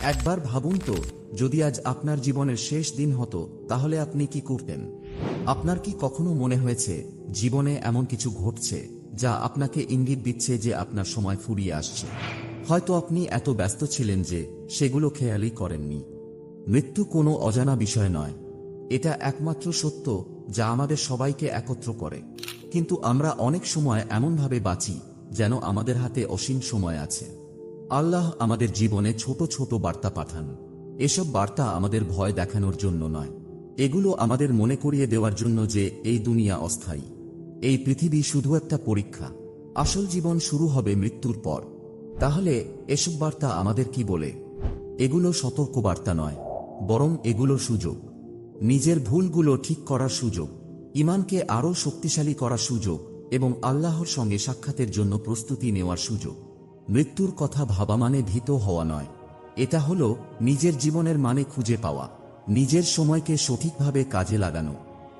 একবার ভাবুন তো, যদি আজ আপনার জীবনের শেষ দিন হতো তাহলে আপনি কি করতেন? আপনার কি কখনো মনে হয়েছে জীবনে এমন কিছু ঘটছে যা আপনাকে ইঙ্গিত দিচ্ছে যে আপনার সময় ফুরিয়ে আসছে? হয়তো আপনি এত ব্যস্ত ছিলেন যে সেগুলো খেয়ালই করেননি। মৃত্যু কোনো অজানা বিষয় নয়, এটা একমাত্র সত্য যা আমাদের সবাইকে একত্র করে। কিন্তু আমরা অনেক সময় এমনভাবে বাঁচি যেন আমাদের হাতে অসীম সময় আছে। আল্লাহ আমাদের জীবনে ছোট ছোট বার্তা পাঠান। এসব বার্তা আমাদের ভয় দেখানোর জন্য নয়, এগুলো আমাদের মনে করিয়ে দেওয়ার জন্য যে এই দুনিয়া অস্থায়ী, এই পৃথিবী শুধু একটা পরীক্ষা। আসল জীবন শুরু হবে মৃত্যুর পর। তাহলে এসব বার্তা আমাদের কি বলে? এগুলো সতর্কবার্তা নয়, বরং এগুলো সুযোগ। নিজের ভুলগুলো ঠিক করার সুযোগ, ঈমানকে আরও শক্তিশালী করার সুযোগ এবং আল্লাহর সঙ্গে সাক্ষাতের জন্য প্রস্তুতি নেওয়ার সুযোগ। মৃত্যুর কথা ভাবা মানে ভীত হওয়া নয়, এটা হলো নিজের জীবনের মানে খুঁজে পাওয়া, নিজের সময়কে সঠিকভাবে কাজে লাগানো।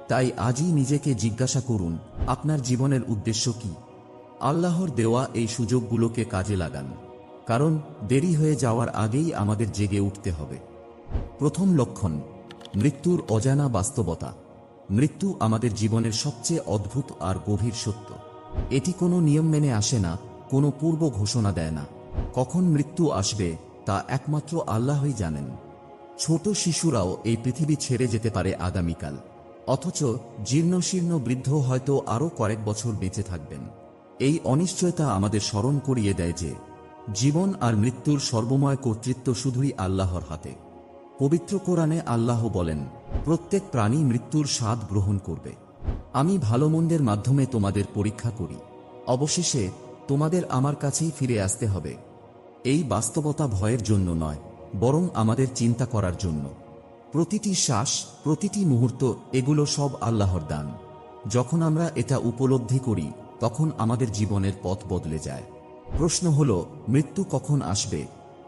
তাই আজই নিজেকে জিজ্ঞাসা করুন, আপনার জীবনের উদ্দেশ্য কি? আল্লাহর দেওয়া এই সুযোগগুলোকে কাজে লাগান, কারণ দেরি হয়ে যাওয়ার আগেই আমাদের জেগে উঠতে হবে। প্রথম লক্ষণ, মৃত্যুর অজানা বাস্তবতা। মৃত্যু আমাদের জীবনের সবচেয়ে অদ্ভুত আর গভীর সত্য। এটি কোনো নিয়ম মেনে আসে না, কোনো পূর্ব ঘোষণা দেয় না। কখন মৃত্যু আসবে তা একমাত্র আল্লাহই জানেন। ছোট শিশুরাও এই পৃথিবী ছেড়ে যেতে পারে আগামীকাল, অথচ জীর্ণশীর্ণ বৃদ্ধ হয়তো আরও কয়েক বছর বেঁচে থাকবেন। এই অনিশ্চয়তা আমাদের স্মরণ করিয়ে দেয় যে জীবন আর মৃত্যুর সর্বময় কর্তৃত্ব শুধুই আল্লাহর হাতে। পবিত্র কোরআনে আল্লাহ বলেন, প্রত্যেক প্রাণী মৃত্যুর স্বাদ গ্রহণ করবে। আমি ভালো মন্দের মাধ্যমে তোমাদের পরীক্ষা করি, অবশেষে তোমাদের আমার কাছেই ফিরে আসতে হবে। এই বাস্তবতা ভয়ের জন্য নয়, বরং আমাদের চিন্তা করার জন্য। প্রতিটি শ্বাস, প্রতিটি মুহূর্ত, এগুলো সব আল্লাহর দান। যখন আমরা এটা উপলব্ধি করি তখন আমাদের জীবনের পথ বদলে যায়। প্রশ্ন হলো, মৃত্যু কখন আসবে?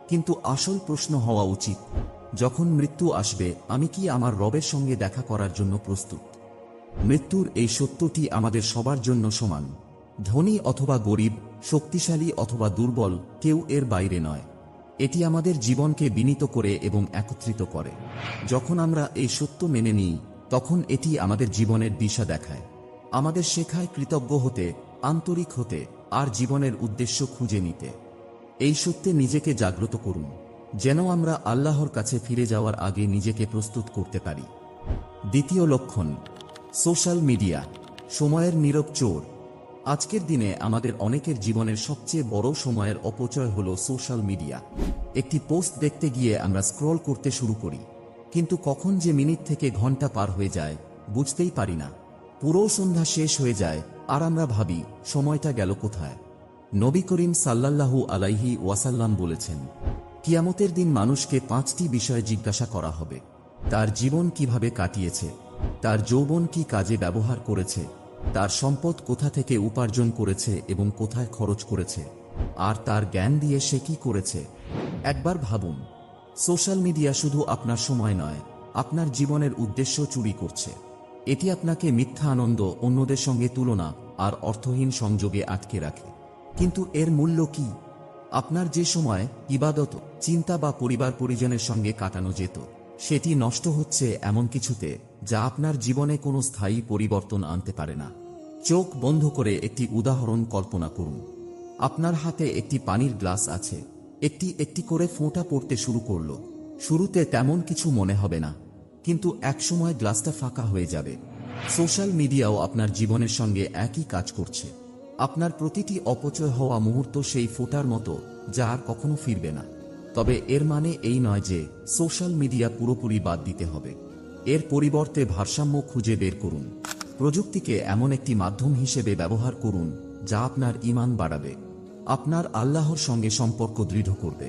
কিন্তু আসল প্রশ্ন হওয়া উচিত, যখন মৃত্যু আসবে আমি কি আমার রবের সঙ্গে দেখা করার জন্য প্রস্তুত? মৃত্যুর এই সত্যটি আমাদের সবার জন্য সমান। ধনী অথবা গরিব, শক্তিশালী অথবা দুর্বল, কেউ এর বাইরে নয়। এটি আমাদের জীবনকে বিনীত করে এবং একত্রিত করে। যখন আমরা এই সত্য মেনে নিই তখন এটি আমাদের জীবনের দিশা দেখায়, আমাদের শেখায় কৃতজ্ঞ হতে, আন্তরিক হতে আর জীবনের উদ্দেশ্য খুঁজে নিতে। এই সত্যে নিজেকে জাগ্রত করুন, যেন আমরা আল্লাহর কাছে ফিরে যাওয়ার আগে নিজেকে প্রস্তুত করতে পারি। দ্বিতীয় লক্ষণ, সোশ্যাল মিডিয়া, সময়ের নীরব চোর। আজকের দিনে আমাদের অনেকের জীবনের সবচেয়ে বড় সময়ের অপচয় হলো সোশ্যাল মিডিয়া। একটি পোস্ট দেখতে গিয়ে আমরা স্ক্রল করতে শুরু করি, কিন্তু কখন যে মিনিট থেকে ঘন্টা পার হয়ে যায় বুঝতেই পারি না। পুরো সন্ধ্যা শেষ হয়ে যায় আর আমরা ভাবি সময়টা গেল কোথায়। নবী করিম সাল্লাল্লাহু আলাইহি ওয়াসাল্লাম বলেছেন, কিয়ামতের দিন মানুষকে 5টি বিষয়ে জিজ্ঞাসা করা হবে। তার জীবন কিভাবে কাটিয়েছে, তার যৌবন কি কাজে ব্যবহার করেছে, তার সম্পদ কোথা থেকে উপার্জন করেছে এবং কোথায় খরচ করেছে, আর তার জ্ঞান দিয়ে সে কি করেছে। একবার ভাবুন, সোশ্যাল মিডিয়া শুধু আপনার সময় নয়, আপনার জীবনের উদ্দেশ্য চুরি করছে। এটি আপনাকে মিথ্যা আনন্দ, অন্যদের সঙ্গে তুলনা আর অর্থহীন সংযোগে আটকে রাখে। কিন্তু এর মূল্য কি? আপনার যে সময় ইবাদত, চিন্তা বা পরিবার পরিজনের সঙ্গে কাটানো যেত, সেটি নষ্ট হচ্ছে এমন কিছুতে যা আপনার জীবনে কোনো স্থায়ী পরিবর্তন আনতে পারে না। চোখ বন্ধ করে একটি উদাহরণ কল্পনা করুন। আপনার হাতে একটি পানির গ্লাস আছে, একটি একটি করে ফোঁটা পড়তে শুরু করলো। শুরুতে তেমন কিছু মনে হবে না, কিন্তু একসময় গ্লাসটা ফাঁকা হয়ে যাবে। সোশ্যাল মিডিয়াও আপনার জীবনের সঙ্গে একই কাজ করছে। আপনার প্রতিটি অপচয় হওয়া মুহূর্ত সেই ফোঁটার মতো, যা আর কখনো ফিরবে না। তবে এর মানে এই নয় যে সোশ্যাল মিডিয়া পুরোপুরি বাদ দিতে হবে। এর পরিবর্তে ভারসাম্য খুঁজে বের করুন। প্রযুক্তিকে এমন একটি মাধ্যম হিসেবে ব্যবহার করুন যা আপনার ঈমান বাড়াবে, আপনার আল্লাহর সঙ্গে সম্পর্ক দৃঢ় করবে।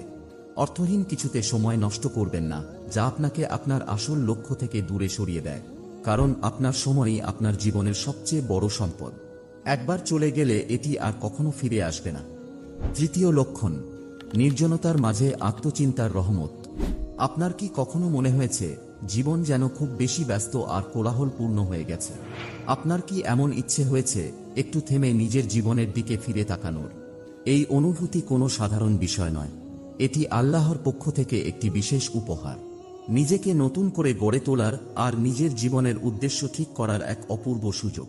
অর্থহীন কিছুতে সময় নষ্ট করবেন না যা আপনাকে আপনার আসল লক্ষ্য থেকে দূরে সরিয়ে দেয়, কারণ আপনার সময়ই আপনার জীবনের সবচেয়ে বড় সম্পদ। একবার চলে গেলে এটি আর কখনো ফিরে আসবে না। তৃতীয় লক্ষণ, নির্জনতার মাঝে আত্মচিন্তার রহমত। আপনার কি কখনো মনে হয়েছে জীবন যেন খুব বেশি ব্যস্ত আর কোলাহলপূর্ণ হয়ে গেছে? আপনার কি এমন ইচ্ছে হয়েছে একটু থেমে নিজের জীবনের দিকে ফিরে তাকানোর? এই অনুভূতি কোনো সাধারণ বিষয় নয়, এটি আল্লাহর পক্ষ থেকে একটি বিশেষ উপহার, নিজেকে নতুন করে গড়ে তোলার আর নিজের জীবনের উদ্দেশ্য ঠিক করার এক অপূর্ব সুযোগ।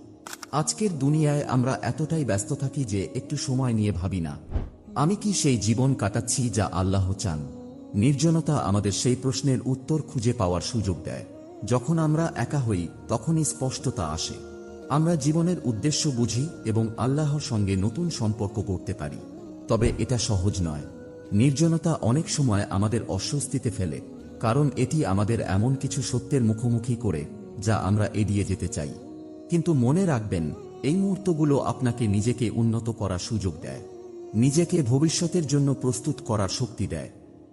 আজকের দুনিয়ায় আমরা এতটাই ব্যস্ত থাকি যে একটু সময় নিয়ে ভাবি না, আমি কি সেই জীবন কাটাচ্ছি যা আল্লাহ চান? নির্জনতা আমাদের সেই প্রশ্নের উত্তর খুঁজে পাওয়ার সুযোগ দেয়। যখন আমরা একা হই তখনই স্পষ্টতা আসে। আমরা জীবনের উদ্দেশ্য বুঝি এবং আল্লাহর সঙ্গে নতুন সম্পর্ক করতে পারি। তবে এটা সহজ নয়। নির্জনতা অনেক সময় আমাদের অস্বস্তিতে ফেলে, কারণ এটি আমাদের এমন কিছু সত্যের মুখোমুখি করে যা আমরা এড়িয়ে যেতে চাই। কিন্তু মনে রাখবেন, এই মুহূর্তগুলো আপনাকে নিজেকে উন্নত করার সুযোগ দেয়, নিজেকে ভবিষ্যতের জন্য প্রস্তুত করার শক্তি দেয়।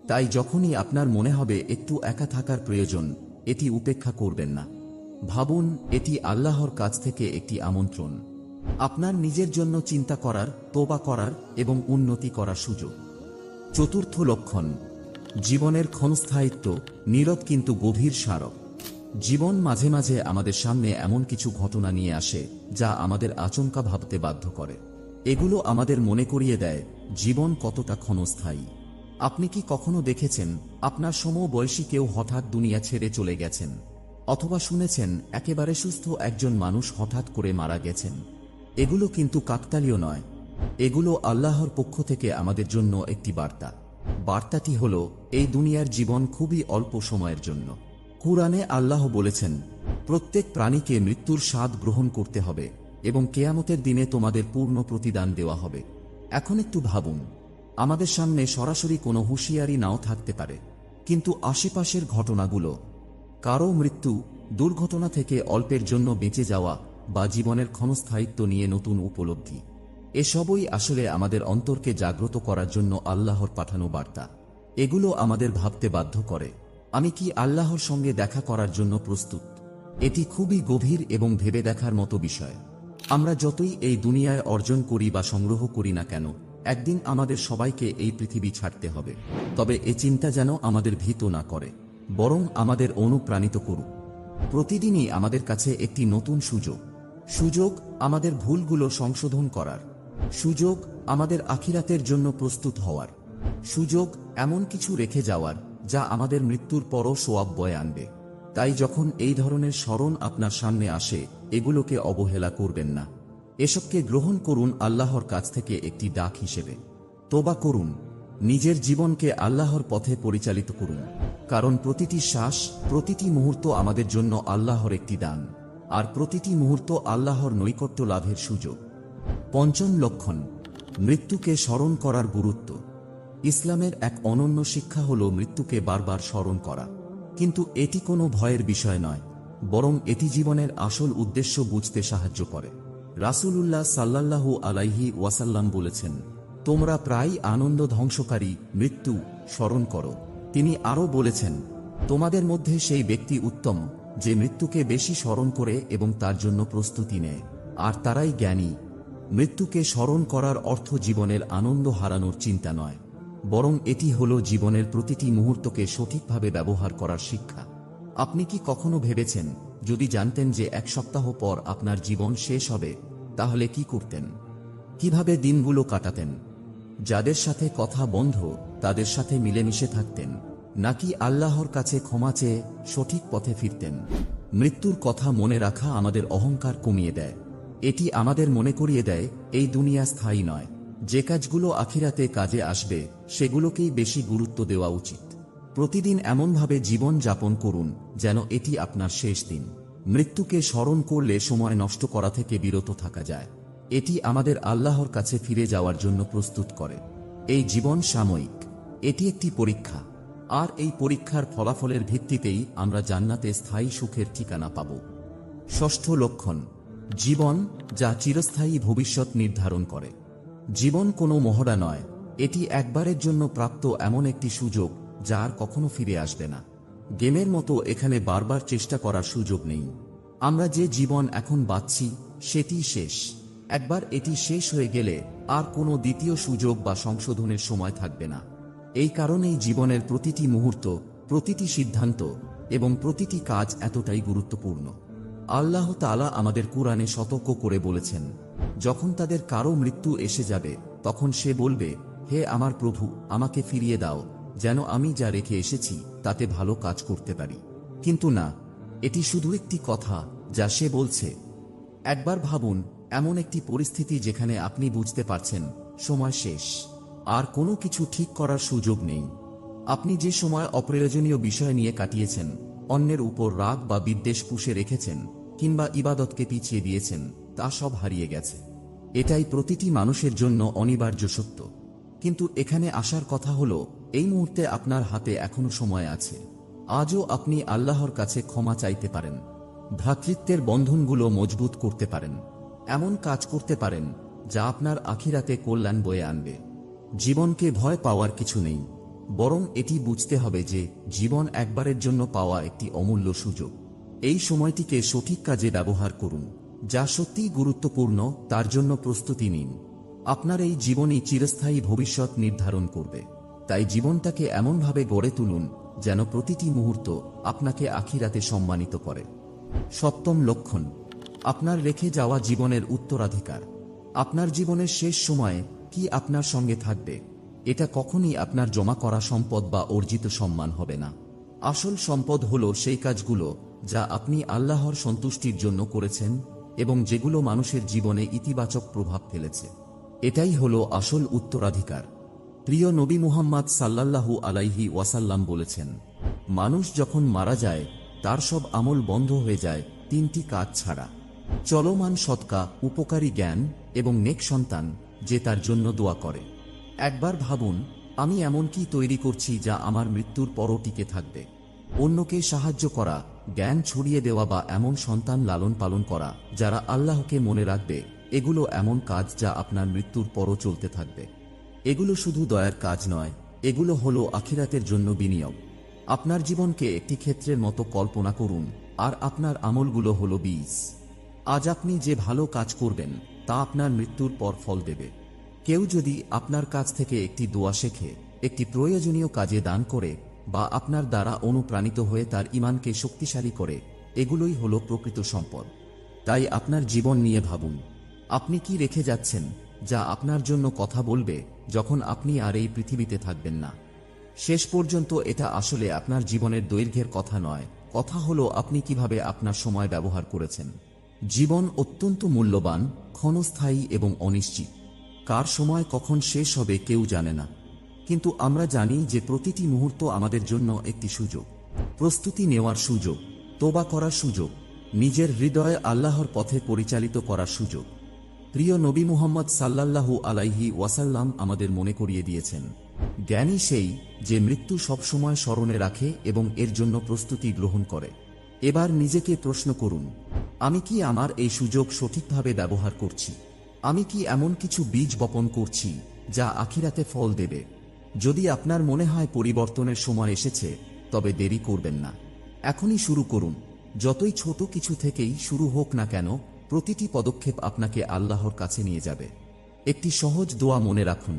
তাই যখনই আপনার মনে হবে একটু একা থাকার প্রয়োজন, এটি উপেক্ষা করবেন না। ভাবুন, এটি আল্লাহর কাছ থেকে একটি আমন্ত্রণ, আপনার নিজের জন্য চিন্তা করার, তোবা করার এবং উন্নতি করার সুযোগ। চতুর্থ লক্ষণ, জীবনের ক্ষণস্থায়িত্ব, নীরব কিন্তু গভীর স্মারক। জীবন মাঝে মাঝে আমাদের সামনে এমন কিছু ঘটনা নিয়ে আসে যা আমাদের আচমকা ভাবতে বাধ্য করে। এগুলো আমাদের মনে করিয়ে দেয় জীবন কতটা ক্ষণস্থায়ী। আপনি কি কখনো দেখেছেন আপনার সমবয়সী কেউ হঠাৎ দুনিয়া ছেড়ে চলে গেছেন? অথবা শুনেছেন একেবারে সুস্থ একজন মানুষ হঠাৎ করে মারা গেছেন? এগুলো কিন্তু কাকতালীয় নয়, এগুলো আল্লাহর পক্ষ থেকে আমাদের জন্য একটি বার্তা। বার্তাটি হল, এই দুনিয়ার জীবন খুবই অল্প সময়ের জন্য। কুরআনে আল্লাহ বলেছেন, প্রত্যেক প্রাণীকে মৃত্যুর স্বাদ গ্রহণ করতে হবে এবং কিয়ামতের দিনে তোমাদের পূর্ণ প্রতিদান দেওয়া হবে। এখন একটু ভাবুন, আমাদের সামনে সরাসরি কোনো হুঁশিয়ারি নাও থাকতে পারে, কিন্তু আশেপাশের ঘটনাগুলো, কারো মৃত্যু, দুর্ঘটনা থেকে অল্পের জন্য বেঁচে যাওয়া বা জীবনের ক্ষণস্থায়িত্ব নিয়ে নতুন উপলব্ধি, এসবই আসলে আমাদের অন্তরকে জাগ্রত করার জন্য আল্লাহর পাঠানো বার্তা। এগুলো আমাদের ভাবতে বাধ্য করে, আমি কি আল্লাহর সঙ্গে দেখা করার জন্য প্রস্তুত? এটি খুবই গভীর এবং ভেবে দেখার মতো বিষয়। আমরা যতই এই দুনিয়ায় অর্জন করি বা সংগ্রহ করি না কেন, একদিন আমাদের সবাইকে এই পৃথিবী ছাড়তে হবে। তবে এ চিন্তা যেন আমাদের ভীত না করে, বরং আমাদের অনুপ্রাণিত করুক। প্রতিদিনই আমাদের কাছে একটি নতুন সুযোগ আমাদের ভুলগুলো সংশোধন করার, সুযোগ আমাদের আখিরাতের জন্য প্রস্তুত হওয়ার, সুযোগ এমন কিছু রেখে যাওয়ার যা আমাদের মৃত্যুর পরও সোয়াব বয়ে আনবে। তাই যখন এই ধরনের স্মরণ আপনার সামনে আসে, এগুলোকে অবহেলা করবেন না। এসবকে গ্রহণ করুন আল্লাহর কাছ থেকে একটি ডাক হিসেবে। তোবা করুন, নিজের জীবনকে আল্লাহর পথে পরিচালিত করুন, কারণ প্রতিটি শ্বাস, প্রতিটি মুহূর্ত আমাদের জন্য আল্লাহর একটি দান, আর প্রতিটি মুহূর্ত আল্লাহর নৈকট্য লাভের সুযোগ। পঞ্চম লক্ষণ, মৃত্যুকে স্মরণ করার গুরুত্ব। ইসলামের এক অনন্য শিক্ষা হল মৃত্যুকে বারবার স্মরণ করা। কিন্তু এটি কোনো ভয়ের বিষয় নয়, বরং এটি জীবনের আসল উদ্দেশ্য বুঝতে সাহায্য করে। রাসূলুল্লাহ সাল্লাল্লাহু আলাইহি ওয়াসাল্লাম বলেছেন, তোমরা প্রায় আনন্দ ধ্বংসকারী মৃত্যু স্মরণ করো। তিনি আরও বলেছেন, তোমাদের মধ্যে সেই ব্যক্তি উত্তম যে মৃত্যুকে বেশি স্মরণ করে এবং তার জন্য প্রস্তুতি নেয়, আর তারাই জ্ঞানী। মৃত্যুকে স্মরণ করার অর্থ জীবনের আনন্দ হারানোর চিন্তা নয়, বরং এটি হল জীবনের প্রতিটি মুহূর্তকে সঠিকভাবে ব্যবহার করার শিক্ষা। আপনি কি কখনো ভেবেছেন, যদি জানতেন যে এক সপ্তাহ পর আপনার জীবন শেষ হবে, তাহলে কি করতেন? কিভাবে দিনগুলো কাটাতেন? যাদের সাথে কথা বন্ধ তাদের সাথে মিলেমিশে থাকতেন, নাকি আল্লাহর কাছে ক্ষমা চেয়ে সঠিক পথে ফিরতেন? মৃত্যুর কথা মনে রাখা আমাদের অহংকার কমিয়ে দেয়। এটি আমাদের মনে করিয়ে দেয় এই দুনিয়া স্থায়ী নয়। যে কাজগুলো আখিরাতে কাজে আসবে সেগুলোকেই বেশি গুরুত্ব দেওয়া উচিত। প্রতিদিন এমনভাবে জীবন যাপন করুন যেন এটি আপনার শেষ দিন। মৃত্যুকে স্মরণ করলে সময় নষ্ট করা থেকে বিরত থাকা যায়। এটি আমাদের আল্লাহর কাছে ফিরে যাওয়ার জন্য প্রস্তুত করে। এই জীবন সাময়িক, এটি একটি পরীক্ষা, আর এই পরীক্ষার ফলাফলের ভিত্তিতেই আমরা জান্নাতে স্থায়ী সুখের ঠিকানা পাব। ষষ্ঠ লক্ষণ, জীবন যা চিরস্থায়ী ভবিষ্যৎ নির্ধারণ করে। জীবন কোনো মহড়া নয়, এটি একবারের জন্য প্রাপ্ত এমন একটি সুযোগ যা আর কখনো ফিরে আসবে না। গেমের মতো এখানে বারবার চেষ্টা করার সুযোগ নেই। আমরা যে জীবন এখন বাঁচছি সেটি শেষ। একবার এটি শেষ হয়ে গেলে আর কোনো দ্বিতীয় সুযোগ বা সংশোধনের সময় থাকবে না। এই কারণেই জীবনের প্রতিটি মুহূর্ত, প্রতিটি সিদ্ধান্ত এবং প্রতিটি কাজ এতটাই গুরুত্বপূর্ণ। আল্লাহ তাআলা আমাদের কুরআনে সতর্ক করে বলেছেন, যখন তাদের কারো মৃত্যু এসে যাবে তখন সে বলবে, হে আমার প্রভু, আমাকে ফিরিয়ে দাও, যেন আমি যা রেখে এসেছি তাতে ভালো কাজ করতে পারি। কিন্তু না, এটি শুধু একটি কথা যা সে বলছে। একবার ভাবুন, এমন একটি পরিস্থিতি যেখানে আপনি বুঝতে পারছেন সময় শেষ, আর কোনো কিছু ঠিক করার সুযোগ নেই। আপনি যে সময় অপ্রয়োজনীয় বিষয় নিয়ে কাটিয়েছেন, অন্যের উপর রাগ বা বিদ্বেষ পুষে রেখেছেন, কিংবা ইবাদতকে পিছিয়ে দিয়েছেন, তা সব হারিয়ে গেছে। এটাই প্রতিটি মানুষের জন্য অনিবার্য সত্য। কিন্তু এখানে আসার কথা হলো, এই মুহূর্তে আপনার হাতে এখনো সময় আছে। আজও আপনি আল্লাহর কাছে ক্ষমা চাইতে পারেন, ভ্রাতৃত্বের বন্ধনগুলো মজবুত করতে পারেন, এমন কাজ করতে পারেন যা আপনার আখিরাতে কল্যাণ বয়ে আনবে। জীবনকে ভয় পাওয়ার কিছু নেই, বরং এটি বুঝতে হবে যে জীবন একবারের জন্য পাওয়া একটি অমূল্য সুযোগ। এই সময়টিকে সঠিক কাজে ব্যবহার করুন, যা সত্যিই গুরুত্বপূর্ণ তার জন্য প্রস্তুতি নিন। আপনার এই জীবনই চিরস্থায়ী ভবিষ্যৎ নির্ধারণ করবে। তাই জীবনটাকে এমনভাবে গড়ে তুলুন যেন প্রতিটি মুহূর্ত আপনাকে আখিরাতে সম্মানিত করে। সপ্তম লক্ষণ, আপনার রেখে যাওয়া জীবনের উত্তরাধিকার। আপনার জীবনের শেষ সময়ে কি আপনার সঙ্গে থাকবে, এটা কখনই আপনার জমা করা সম্পদ বা অর্জিত সম্মান হবে না। আসল সম্পদ হলো সেই কাজগুলো যা আপনি আল্লাহর সন্তুষ্টির জন্য করেছেন এবং যেগুলো মানুষের জীবনে ইতিবাচক প্রভাব ফেলেছে। এটাই হলো আসল উত্তরাধিকার। প্রিয় নবী মুহাম্মদ সাল্লাল্লাহু আলাইহি ওয়াসাল্লাম বলেছেন, মানুষ যখন মারা যায় তার সব আমল বন্ধ হয়ে যায় তিনটি কাজ ছাড়া: চলমান সদকা, উপকারী জ্ঞান এবং নেক সন্তান যে তার জন্য দোয়া করে। একবার ভাবুন, আমি এমন কি তৈরি করছি যা আমার মৃত্যুর পরও টিকে থাকবে? অন্যকে সাহায্য করা, জ্ঞান ছড়িয়ে দেওয়া বা এমন সন্তান লালন পালন করা যারা আল্লাহকে মনে রাখবে, এগুলো এমন কাজ যা আপনার মৃত্যুর পরও চলতে থাকবে। এগুলো শুধু দয়ার কাজ নয়, এগুলো হলো আখিরাতের জন্য বিনিয়োগ। আপনার জীবনকে একটি ক্ষেত্রের মতো কল্পনা করুন, আর আপনার আমলগুলো হলো বীজ। আজ আপনি যে ভালো কাজ করবেন তা আপনার মৃত্যুর পর ফল দেবে। কেউ যদি আপনার কাছ থেকে একটি দোয়া শেখে, একটি প্রয়োজনীয় কাজে দান করে বা আপনার দ্বারা অনুপ্রাণিত হয়ে তার ঈমানকে শক্তিশালী করে, এগুলোই হলো প্রকৃত সম্পদ। তাই আপনার জীবন নিয়ে ভাবুন, আপনি কি রেখে যাচ্ছেন যা আপনার জন্য কথা বলবে যখন আপনি আর এই পৃথিবীতে থাকবেন না। শেষ পর্যন্ত এটা আসলে আপনার জীবনের দৈর্ঘ্যের কথা নয়, কথা হলো আপনি কিভাবে আপনার সময় ব্যবহার করেছেন। জীবন অত্যন্ত মূল্যবান, ক্ষণস্থায়ী এবং অনিশ্চিত। কার সময় কখন শেষ হবে কেউ জানে না, কিন্তু আমরা জানি যে প্রতিটি মুহূর্ত আমাদের জন্য একটি সুযোগ, প্রস্তুতি নেওয়ার সুযোগ, তোবা করার সুযোগ, নিজের হৃদয়ে আল্লাহর পথে পরিচালিত করার সুযোগ। প্রিয় নবী মুহাম্মদ সাল্লাল্লাহু আলাইহি ওয়াসাল্লাম আমাদের মনে করিয়ে দিয়েছেন, জ্ঞানী সেই যে মৃত্যু সবসময় স্মরণে রাখে এবং এর জন্য প্রস্তুতি গ্রহণ করে। এবার নিজেকে প্রশ্ন করুন, আমি কি আমার এই সুযোগ সঠিকভাবে ব্যবহার করছি? আমি কি এমন কিছু বীজ বপন করছি যা আখিরাতে ফল দেবে? যদি আপনার মনে হয় পরিবর্তনের সময় এসেছে, তবে দেরি করবেন না, এখনই শুরু করুন। যতই ছোট কিছু থেকেই শুরু হোক না কেন, প্রতিটি পদক্ষেপ আপনাকে আল্লাহর কাছে নিয়ে যাবে। একটি সহজ দোয়া মনে রাখুন,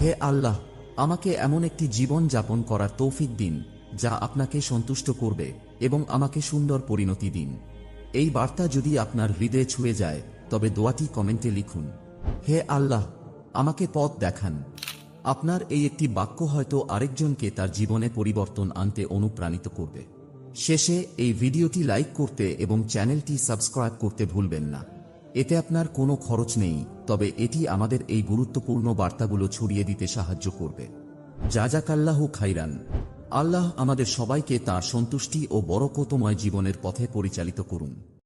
হে আল্লাহ, আমাকে এমন একটি জীবন যাপন করার তৌফিক দিন যা আপনাকে সন্তুষ্ট করবে এবং আমাকে সুন্দর পরিণতি দিন। এই বার্তা যদি আপনার হৃদয়ে ছুঁয়ে যায়, তবে দোয়াটি কমেন্টে লিখুন, হে আল্লাহ, আমাকে পথ দেখান। আপনার এই একটি বাক্য হয়তো আরেকজনকে তার জীবনে পরিবর্তন আনতে অনুপ্রাণিত করবে। শেষে এই ভিডিওটি লাইক করতে এবং চ্যানেলটি সাবস্ক্রাইব করতে ভুলবেন না। এতে আপনার কোনো খরচ নেই, তবে এটি আমাদের এই গুরুত্বপূর্ণ বার্তাগুলো ছড়িয়ে দিতে সাহায্য করবে। জাযাকাল্লাহু খাইরান। আল্লাহ আমাদের সবাইকে তাঁর সন্তুষ্টি ও বরকতময় জীবনের পথে পরিচালিত করুন।